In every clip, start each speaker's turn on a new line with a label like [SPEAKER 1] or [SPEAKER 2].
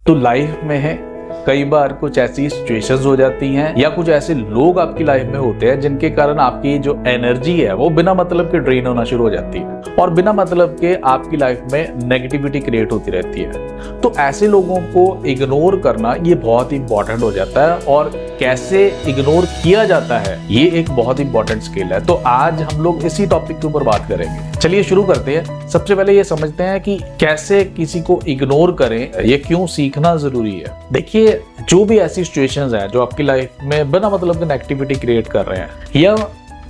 [SPEAKER 1] तो लाइफ में है कई बार कुछ ऐसी सिचुएशंस हो जाती हैं या कुछ ऐसे लोग आपकी लाइफ में होते हैं जिनके कारण आपकी जो एनर्जी है वो बिना मतलब के ड्रेन होना शुरू हो जाती है और बिना मतलब के आपकी लाइफ में नेगेटिविटी क्रिएट होती रहती है। तो ऐसे लोगों को इग्नोर करना ये बहुत ही इंपॉर्टेंट हो जाता है और कैसे इग्नोर किया जाता है ये एक बहुत इंपॉर्टेंट स्किल है। तो आज हम लोग इसी टॉपिक के ऊपर बात करेंगे। चलिए शुरू करते हैं। सबसे पहले ये समझते हैं कि कैसे किसी को इग्नोर करें, ये क्यों सीखना जरूरी है। देखिए, जो भी ऐसी सिचुएशंस हैं जो आपकी लाइफ में बिना मतलब के नेगेटिविटी क्रिएट कर रहे हैं या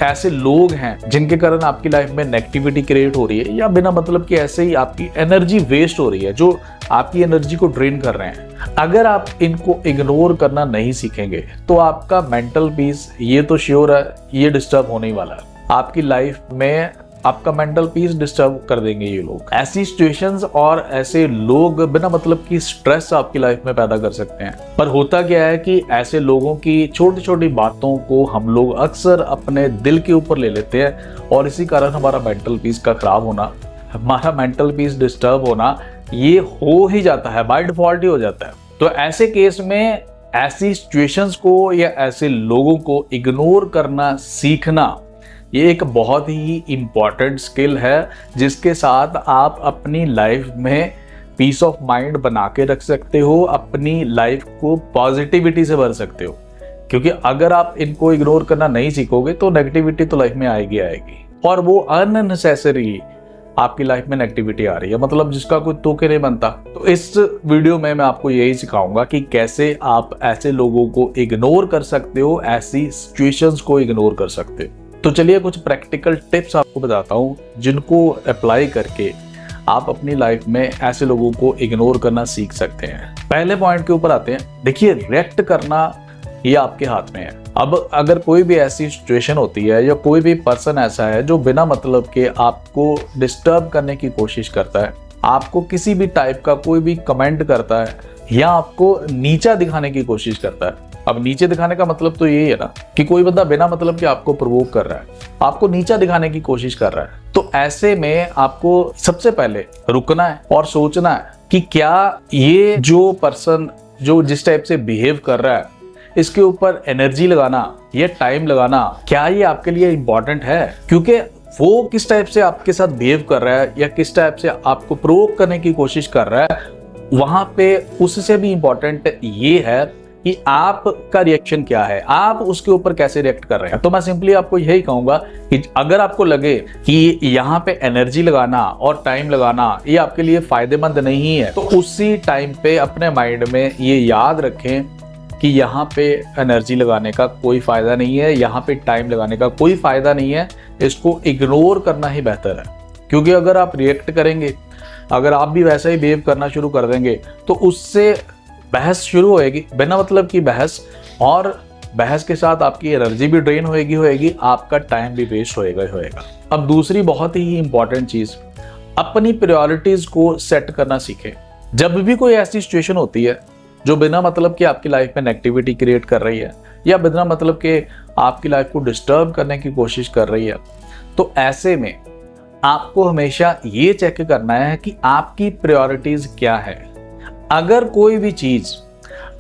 [SPEAKER 1] ऐसे लोग हैं जिनके कारण आपकी लाइफ में नेगेटिविटी क्रिएट हो रही है या बिना मतलब कि ऐसे ही आपकी एनर्जी वेस्ट हो रही है, जो आपकी एनर्जी को ड्रेन कर रहे हैं, अगर आप इनको इग्नोर करना नहीं सीखेंगे तो आपका मेंटल पीस ये तो श्योर है ये डिस्टर्ब होने ही वाला है। आपकी लाइफ में आपका मेंटल पीस डिस्टर्ब कर देंगे ये लोग। ऐसी सिचुएशंस और ऐसे लोग बिना मतलब की स्ट्रेस आपकी लाइफ में पैदा कर सकते हैं। पर होता क्या है कि ऐसे लोगों की छोटी छोटी बातों को हम लोग अक्सर अपने दिल के ऊपर ले लेते हैं और इसी कारण हमारा मेंटल पीस का खराब होना, हमारा मेंटल पीस डिस्टर्ब होना ये हो ही जाता है, बाय डिफॉल्ट ही हो जाता है। तो ऐसे केस में ऐसी सिचुएशंस को या ऐसे लोगों को इग्नोर करना सीखना ये एक बहुत ही इम्पॉर्टेंट स्किल है जिसके साथ आप अपनी लाइफ में पीस ऑफ माइंड बना के रख सकते हो, अपनी लाइफ को पॉजिटिविटी से भर सकते हो। क्योंकि अगर आप इनको इग्नोर करना नहीं सीखोगे तो नेगेटिविटी तो लाइफ में आएगी और वो अननेसेसरी आपकी लाइफ में नेगेटिविटी आ रही है, मतलब जिसका कोई तुक नहीं बनता। तो इस वीडियो में मैं आपको यही सिखाऊंगा कि कैसे आप ऐसे लोगों को इग्नोर कर सकते हो, ऐसी सिचुएशंस को इग्नोर कर सकते हो। तो चलिए कुछ प्रैक्टिकल टिप्स आपको बताता हूँ जिनको अप्लाई करके आप अपनी लाइफ में ऐसे लोगों को इग्नोर करना सीख सकते हैं। पहले पॉइंट के ऊपर आते हैं। देखिए, रिएक्ट करना ये आपके हाथ में है। अब अगर कोई भी ऐसी सिचुएशन होती है या कोई भी पर्सन ऐसा है जो बिना मतलब के आपको डिस्टर्ब करने की कोशिश करता है, आपको किसी भी टाइप का कोई भी कमेंट करता है या आपको नीचा दिखाने की कोशिश करता है। अब नीचे दिखाने का मतलब तो यही है ना कि कोई बंदा बिना मतलब कि आपको प्रोवोक कर रहा है, आपको नीचा दिखाने की कोशिश कर रहा है। तो ऐसे में आपको सबसे पहले रुकना है और सोचना है कि क्या ये जो पर्सन जो जिस टाइप से बिहेव कर रहा है इसके ऊपर एनर्जी लगाना या टाइम लगाना क्या ये आपके लिए इंपॉर्टेंट है। क्योंकि वो किस टाइप से आपके साथ बिहेव कर रहा है या किस टाइप से आपको प्रोवोक करने की कोशिश कर रहा है, वहां पे उससे भी इंपॉर्टेंट ये है कि आपका रिएक्शन क्या है, आप उसके ऊपर कैसे रिएक्ट कर रहे हैं। तो मैं सिंपली आपको यही कहूंगा कि अगर आपको लगे कि यहाँ पे एनर्जी लगाना और टाइम लगाना ये आपके लिए फायदेमंद नहीं है तो उसी टाइम पे अपने माइंड में ये याद रखें कि यहाँ पे एनर्जी लगाने का कोई फायदा नहीं है, यहाँ पे टाइम लगाने का कोई फायदा नहीं है, इसको इग्नोर करना ही बेहतर है। क्योंकि अगर आप रिएक्ट करेंगे, अगर आप भी वैसा ही बिहेव करना शुरू कर देंगे तो उससे बहस शुरू होएगी, बिना मतलब की बहस, और बहस के साथ आपकी एनर्जी भी ड्रेन होएगी, आपका टाइम भी वेस्ट होएगा। अब दूसरी बहुत ही इंपॉर्टेंट चीज, अपनी प्रायोरिटीज को सेट करना सीखें। जब भी कोई ऐसी सिचुएशन होती है जो बिना मतलब कि आपकी लाइफ में नेगेटिविटी क्रिएट कर रही है या बिना मतलब के आपकी लाइफ को डिस्टर्ब करने की कोशिश कर रही है, तो ऐसे में आपको हमेशा ये चेक करना है कि आपकी प्रायोरिटीज क्या है। अगर कोई भी चीज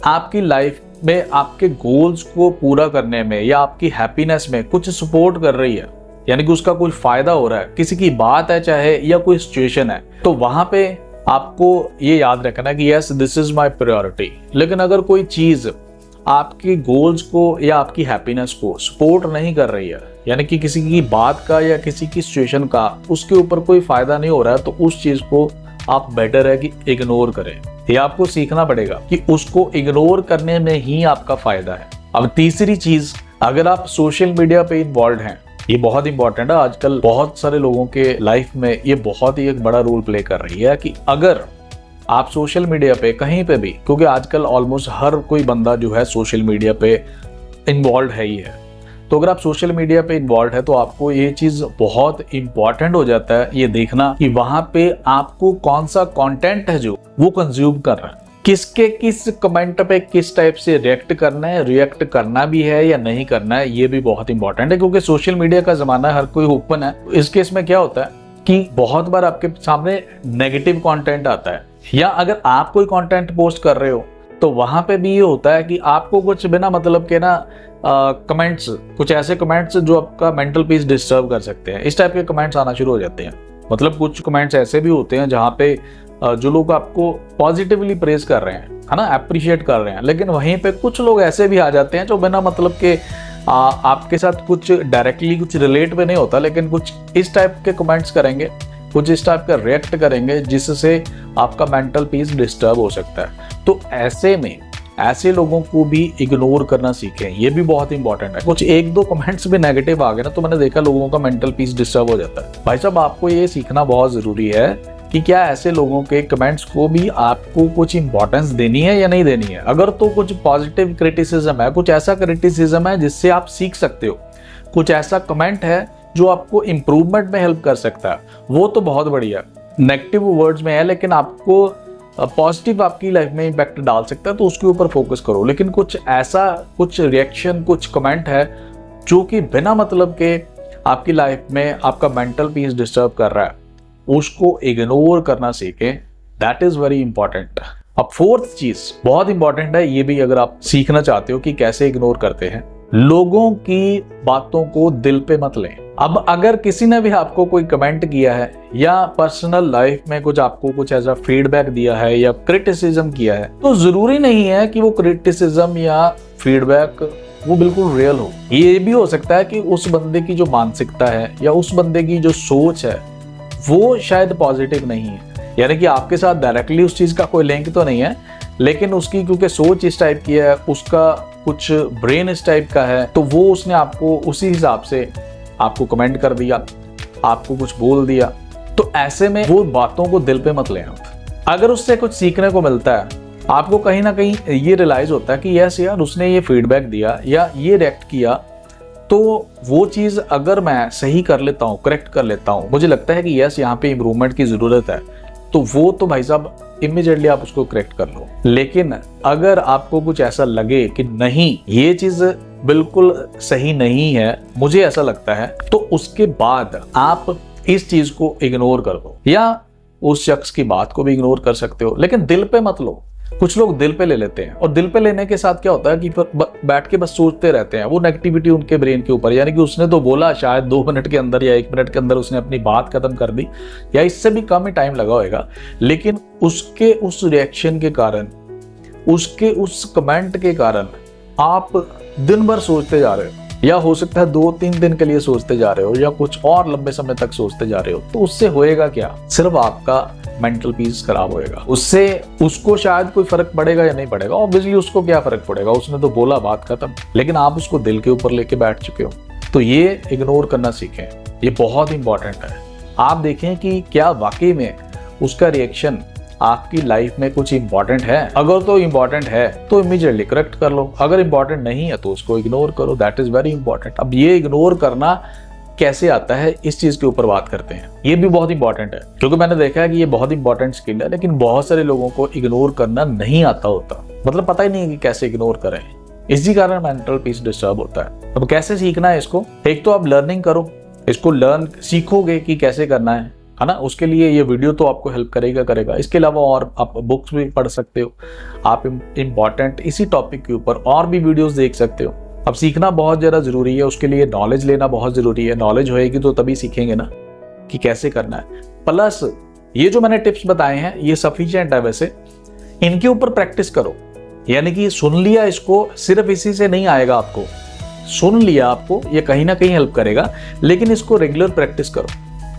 [SPEAKER 1] आपकी लाइफ में आपके गोल्स को पूरा करने में या आपकी हैप्पीनेस में कुछ सपोर्ट कर रही है, यानी कि उसका कोई फायदा हो रहा है, किसी की बात है चाहे या कोई सिचुएशन है, तो वहां पे आपको ये याद रखना है कि yes this is my priority. लेकिन अगर कोई चीज आपकी गोल्स को या आपकी हैप्पीनेस को सपोर्ट नहीं कर रही है, यानी कि किसी की बात का या किसी की सिचुएशन का उसके ऊपर कोई फायदा नहीं हो रहा है, तो उस चीज को आप बेटर है कि इग्नोर करें। ये आपको सीखना पड़ेगा कि उसको इग्नोर करने में ही आपका फायदा है। अब तीसरी चीज, अगर आप सोशल मीडिया पे इन्वॉल्व हैं, ये बहुत इंपॉर्टेंट है। आजकल बहुत सारे लोगों के लाइफ में ये बहुत ही एक बड़ा रोल प्ले कर रही है कि अगर आप सोशल मीडिया पे कहीं पे भी, क्योंकि आजकल ऑलमोस्ट हर कोई बंदा जो है सोशल मीडिया पे इन्वॉल्व है ही है, तो अगर आप सोशल मीडिया पे इन्वॉल्व है तो आपको ये चीज बहुत इंपॉर्टेंट हो जाता है ये देखना कि वहां पे आपको कौन सा कंटेंट है जो वो कंज्यूम कर रहा है, किसके किस कमेंट पे किस टाइप से रिएक्ट करना है, रिएक्ट करना भी है या नहीं करना है, ये भी बहुत इंपॉर्टेंट है। क्योंकि सोशल मीडिया का जमाना है, हर कोई ओपन है। इस केस में क्या होता है कि बहुत बार आपके सामने नेगेटिव कंटेंट आता है या अगर आप कोई कंटेंट पोस्ट कर रहे हो तो वहां पे भी ये होता है कि आपको कुछ बिना मतलब के ना कमेंट्स, कुछ ऐसे कमेंट्स जो आपका मेंटल पीस डिस्टर्ब कर सकते हैं, इस टाइप के कमेंट्स आना शुरू हो जाते हैं। मतलब कुछ कमेंट्स ऐसे भी होते हैं जहाँ पे जो लोग आपको पॉजिटिवली प्रेज कर रहे हैं, है ना, अप्रिशिएट कर रहे हैं, लेकिन वहीं पे कुछ लोग ऐसे भी आ जाते हैं जो बिना मतलब के आपके साथ कुछ डायरेक्टली कुछ रिलेट भी नहीं होता, लेकिन कुछ इस टाइप के कमेंट्स करेंगे, कुछ इस टाइप का रिएक्ट करेंगे जिससे आपका मेंटल पीस डिस्टर्ब हो सकता है। तो ऐसे में ऐसे लोगों को भी इग्नोर करना सीखें, ये भी बहुत इंपॉर्टेंट है। कुछ एक दो कमेंट्स भी नेगेटिव आ गए ना तो मैंने देखा लोगों का मेंटल पीस डिस्टर्ब हो जाता है। भाई साहब, आपको ये सीखना बहुत जरूरी है कि क्या ऐसे लोगों के कमेंट्स को भी आपको कुछ इंपॉर्टेंस देनी है या नहीं देनी है। अगर तो कुछ पॉजिटिव क्रिटिसिज्म है, कुछ ऐसा क्रिटिसिज्म है जिससे आप सीख सकते हो, कुछ ऐसा कमेंट है जो आपको इंप्रूवमेंट में हेल्प कर सकता है, वो तो बहुत बढ़िया। नेगेटिव वर्ड्स में है लेकिन आपको पॉजिटिव आपकी लाइफ में इम्पैक्ट डाल सकता है तो उसके ऊपर फोकस करो। लेकिन कुछ ऐसा कुछ रिएक्शन, कुछ कमेंट है जो कि बिना मतलब के आपकी लाइफ में आपका मेंटल पीस डिस्टर्ब कर रहा है, उसको इग्नोर करना सीखें। That is very important. अब फोर्थ चीज बहुत इंपॉर्टेंट है, ये भी अगर आप सीखना चाहते हो कि कैसे इग्नोर करते हैं, लोगों की बातों को दिल पे मत लें। अब अगर किसी ने भी आपको कोई कमेंट किया है या पर्सनल लाइफ में कुछ आपको कुछ ऐसा फीडबैक दिया है या क्रिटिसिज्म किया है, तो जरूरी नहीं है कि वो क्रिटिसिज्म या फीडबैक वो बिल्कुल रियल हो। ये भी हो सकता है कि उस बंदे की जो मानसिकता है या उस बंदे की जो सोच है वो शायद पॉजिटिव नहीं है, यानी कि आपके साथ डायरेक्टली उस चीज का कोई लिंक तो नहीं है, लेकिन उसकी क्योंकि सोच इस टाइप की है, उसका कुछ ब्रेन इस टाइप का है, तो वो उसने आपको उसी हिसाब से आपको कमेंट कर दिया, आपको कुछ बोल दिया। तो ऐसे में वो बातों को दिल पे मत लें आप। अगर उससे कुछ सीखने को मिलता है, आपको कहीं ना कहीं ये रियलाइज होता है कि यस यार उसने ये फीडबैक दिया या ये रिएक्ट किया, तो वो चीज अगर मैं सही कर लेता हूँ, करेक्ट कर लेता हूँ, मुझे लगता है कि यस यहाँ पे इम्प्रूवमेंट की जरूरत है, तो वो तो भाई साहब इमीडिएटली आप उसको करेक्ट कर लो। लेकिन अगर आपको कुछ ऐसा लगे कि नहीं ये चीज बिल्कुल सही नहीं है, मुझे ऐसा लगता है, तो उसके बाद आप इस चीज को इग्नोर कर दो या उस शख्स की बात को भी इग्नोर कर सकते हो, लेकिन दिल पे मत लो। कुछ लोग दिल पे ले लेते हैं और दिल पे लेने के साथ क्या होता है कि बैठ के बस सोचते रहते हैं, वो नेगेटिविटी उनके ब्रेन के ऊपर, यानी कि उसने तो बोला शायद 2 मिनट के अंदर या 1 मिनट के अंदर उसने अपनी बात खत्म कर दी या इससे भी कम ही टाइम लगा होगा, लेकिन उसके उस रिएक्शन के कारण, उसके उस कमेंट के कारण आप दिन भर सोचते जा रहे हो, या हो सकता है 2-3 दिन के लिए सोचते जा रहे हो या कुछ और लंबे समय तक सोचते जा रहे हो। तो उससे होएगा क्या, सिर्फ आपका मेंटल पीस खराब होएगा। उससे उसको शायद कोई फर्क पड़ेगा या नहीं पड़ेगा, ऑब्वियसली उसको क्या फर्क पड़ेगा, उसने तो बोला बात खत्म, लेकिन आप उसको दिल के ऊपर लेके बैठ चुके हो। तो ये इग्नोर करना सीखें, ये बहुत इंपॉर्टेंट है। आप देखें कि क्या वाकई में उसका रिएक्शन आपकी लाइफ में कुछ इंपॉर्टेंट है। अगर तो इंपॉर्टेंट है तो इमीडिएटली करेक्ट कर लो, अगर इंपॉर्टेंट नहीं है तो उसको इग्नोर करो। That is very important. अब ये इग्नोर करना कैसे आता है, इस चीज के ऊपर बात करते हैं। ये भी बहुत इंपॉर्टेंट है क्योंकि मैंने देखा है कि ये बहुत इंपॉर्टेंट स्किल है, लेकिन बहुत सारे लोगों को इग्नोर करना नहीं आता होता, मतलब पता ही नहीं है कि कैसे इग्नोर करें। इसी कारण मेंटल पीस डिस्टर्ब होता है। अब कैसे सीखना है इसको, एक तो आप लर्निंग करो, इसको सीखोगे कि कैसे करना है ना, उसके लिए ये वीडियो तो आपको हेल्प करेगा। इसके अलावा और आप बुक्स भी पढ़ सकते हो, आप इम्पॉर्टेंट इसी टॉपिक के ऊपर और भी वीडियोस देख सकते हो। अब सीखना बहुत ज़्यादा ज़रूरी है, उसके लिए नॉलेज लेना बहुत ज़रूरी है। नॉलेज होएगी तो तभी सीखेंगे ना कि कैसे करना है। प्लस ये जो मैंने टिप्स बताए हैं ये सफिशिएंट है, वैसे इनके ऊपर प्रैक्टिस करो। यानी कि सुन लिया, इसको सिर्फ इसी से नहीं आएगा, आपको सुन लिया, आपको ये कहीं ना कहीं हेल्प करेगा, लेकिन इसको रेगुलर प्रैक्टिस करो।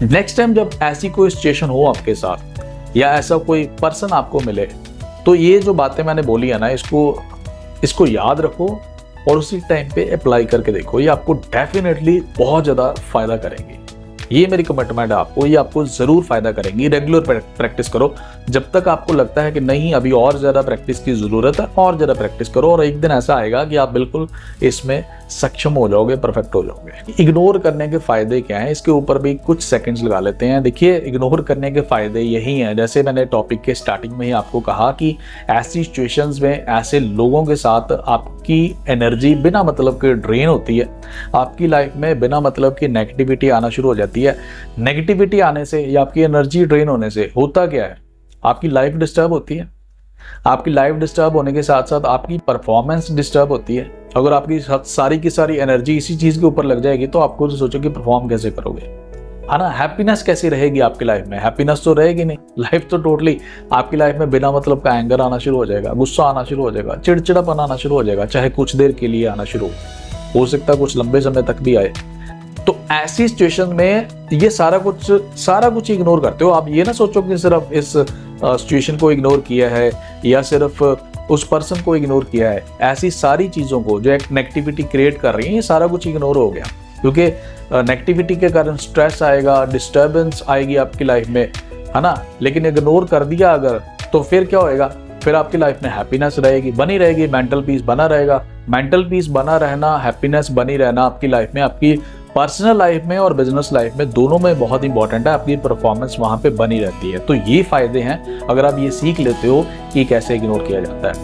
[SPEAKER 1] नेक्स्ट टाइम जब ऐसी कोई सिचुएशन हो आपके साथ या ऐसा कोई पर्सन आपको मिले, तो ये जो बातें मैंने बोली है ना, इसको याद रखो और उसी टाइम पे अप्लाई करके देखो। ये आपको डेफिनेटली बहुत ज़्यादा फायदा करेंगी। ये मेरी कमिटमेंट है आपको, ये आपको ज़रूर फायदा करेंगी। रेगुलर प्रैक्टिस करो जब तक आपको लगता है कि नहीं अभी और ज़्यादा प्रैक्टिस की ज़रूरत है, और ज़्यादा प्रैक्टिस करो और एक दिन ऐसा आएगा कि आप बिल्कुल इसमें सक्षम हो जाओगे, परफेक्ट हो जाओगे। इग्नोर करने के फ़ायदे क्या हैं, इसके ऊपर भी कुछ सेकंड्स लगा लेते हैं। देखिए, इग्नोर करने के फ़ायदे यही हैं, जैसे मैंने टॉपिक के स्टार्टिंग में ही आपको कहा कि ऐसी सिचुएशंस में ऐसे लोगों के साथ आपकी एनर्जी बिना मतलब के ड्रेन होती है, आपकी लाइफ में बिना मतलब की नेगेटिविटी आना शुरू हो जाती है। नेगेटिविटी आने से या आपकी एनर्जी ड्रेन होने से होता क्या है, आपकी लाइफ डिस्टर्ब होती है। आपकी लाइफ डिस्टर्ब होने के साथ साथ आपकी परफॉर्मेंस डिस्टर्ब होती है। अगर आपकी सारी की सारी एनर्जी इसी चीज के ऊपर लग जाएगी तो आपको तो सोचो कि परफॉर्म कैसे करोगे, है ना। हैप्पीनेस कैसी रहेगी आपकी लाइफ में? हैप्पीनेस तो रहेगी नहीं। लाइफ तो टोटली आपकी लाइफ में बिना मतलब का एंगर आना शुरू हो जाएगा, गुस्सा आना शुरू हो जाएगा, चिड़चिड़ापन आना शुरू हो जाएगा, चाहे कुछ देर के लिए आना शुरू हो सकता है, कुछ लंबे समय तक भी आए। तो ऐसी सिचुएशन में ये सारा कुछ इग्नोर करते हो आप। ये ना सोचो कि सिर्फ इस सिचुएशन को इग्नोर किया है या सिर्फ उस पर्सन को इग्नोर किया है। ऐसी सारी चीज़ों को जो एक नेगेटिविटी क्रिएट कर रही है, ये सारा कुछ इग्नोर हो गया, क्योंकि नेगेटिविटी के कारण स्ट्रेस आएगा, डिस्टर्बेंस आएगी आपकी लाइफ में, है ना। लेकिन इग्नोर कर दिया अगर, तो फिर क्या होएगा? फिर आपकी लाइफ में हैप्पीनेस रहेगी, बनी रहेगी, मेंटल पीस बना रहेगा। मेंटल पीस बना रहना, हैप्पीनेस बनी रहना आपकी लाइफ में, आपकी पर्सनल लाइफ में और बिजनेस लाइफ में दोनों में बहुत इंपॉर्टेंट है। आपकी परफॉर्मेंस वहां पे बनी रहती है। तो ये फायदे हैं अगर आप ये सीख लेते हो कि कैसे इग्नोर किया जाता है।